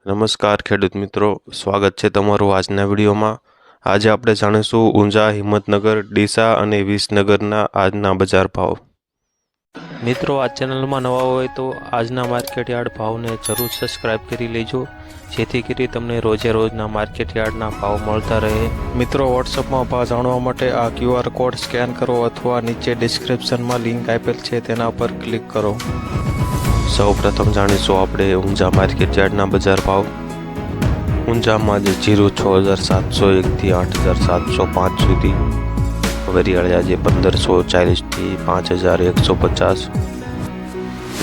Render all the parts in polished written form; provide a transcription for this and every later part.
નમસ્કાર ખેડૂત મિત્રો, સ્વાગત છે તમારું આજના વિડીયોમાં। આજે આપણે જાણીશું ઊંઝા, હિંમતનગર, ડીસા અને વિસનગરના આજના બજાર ભાવ। મિત્રો, આ ચેનલમાં નવા હોય તો આજના માર્કેટ યાર્ડ ભાવને જરૂર સબસ્ક્રાઇબ કરી લેજો, જેથી કરી તમને રોજે રોજના માર્કેટ યાર્ડના ભાવ મળતા રહે। મિત્રો, વોટ્સઅપમાં ભાવ જાણવા માટે આ QR કોડ સ્કેન કરો અથવા નીચે ડિસ્ક્રિપ્શનમાં લિંક આપેલ છે તેના પર ક્લિક કરો। સૌપ્રથમ જાણીશું આપણે ઊંઝા માર્કેટ યાર્ડના બજાર ભાવ। ઊંઝામાં આજે જીરું 6701થી 8705 સુધી, વરિયાળી આજે 1540થી 5150,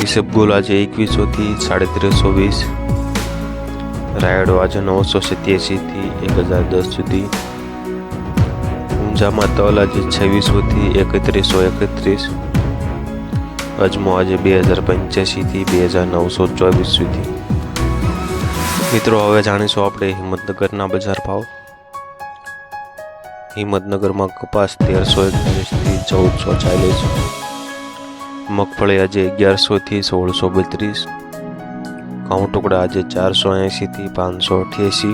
ઈસબગુલ આજે 2100થી 3320, રાયડો આજે 987થી 1010 સુધી, ઊંઝામાં તલ આજે 2600થી 3131, અજમો આજે 2085થી 2924 સુધી। મિત્રો, હવે જાણીશું આપણે હિંમતનગરના બજાર ભાવ। હિંમતનગરમાં કપાસ 1341થી 1440, મગફળી આજે 1100થી 1632, ઘઉં ટુકડા આજે 480થી 588,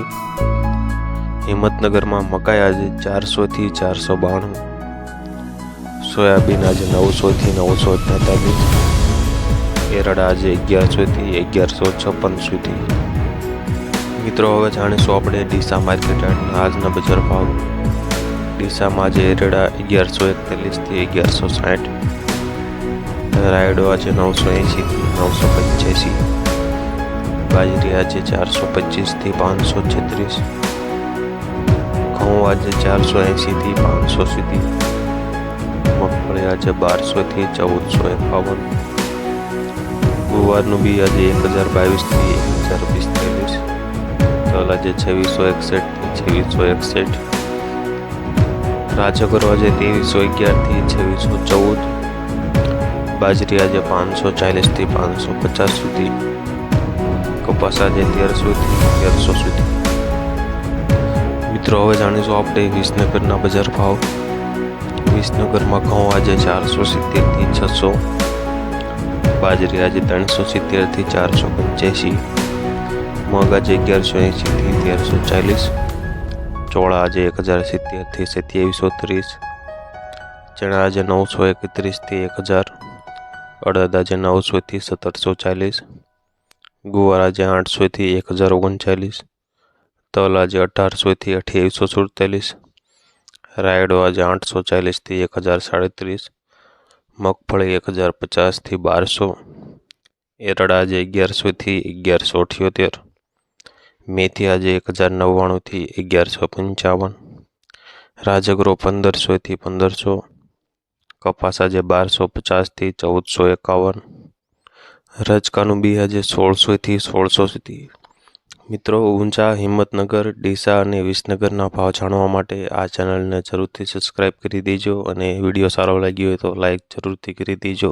હિંમતનગરમાં મકાઈ આજે 400થી 492, સોયાબીન આજે 900થી 943, એરડા આજે 1100થી 1156 સુધી। મિત્રો, હવે જાણીશું આપણે ડીસા માર્કેટ યાર્ડના આજના બજાર ભાવ। ડીસામાં આજે એરડા 1141થી 1160, રાયડો આજે 980થી 985, બાજરી આજે 425થી 536, ઘઉં આજે 480થી 500 સુધી, મગફળી આજે 1200થી 1451, ગુવારનું બી આજે 1022થી 1045, તલ આજે 2661થી 2661, રાજગરો આજે 2311થી 2614, બાજરી આજે 540થી 550 સુધી, કપાસ આજે 1300થી 1300 સુધી। મિત્રો, હવે જાણીશું આપણે વિસનગરના બજાર ભાવ। વિસનગરમાં ઘઉં આજે 470થી 600, બાજરી આજે 370થી 485, મગ આજે 1180થી 1340, ચોળા આજે 1070થી 2730, ચણા આજે 931થી 1000, અડદ આજે 900થી 1740, ગુવાર આજે 800થી 1039, તલ આજે 1800થી 2847, રાયડો આજે 840થી 1037, મગફળી 1050થી 1200, એરડા આજે 1100થી 1178, મેથી આજે 1099થી 1155, રાજગરો 1500થી 1500, કપાસ આજે 1250થી 1451, રજકાનું બી આજે 1600થી 1600 સુધી। મિત્રો, ઊંઝા, હિંમતનગર, ડીસા અને વિસનગરના ભાવ જાણવા માટે આ ચેનલને જરૂરથી સબસ્ક્રાઇબ કરી દેજો, અને વિડીયો સારો લાગ્યો હોય તો લાઈક જરૂરથી કરી દેજો।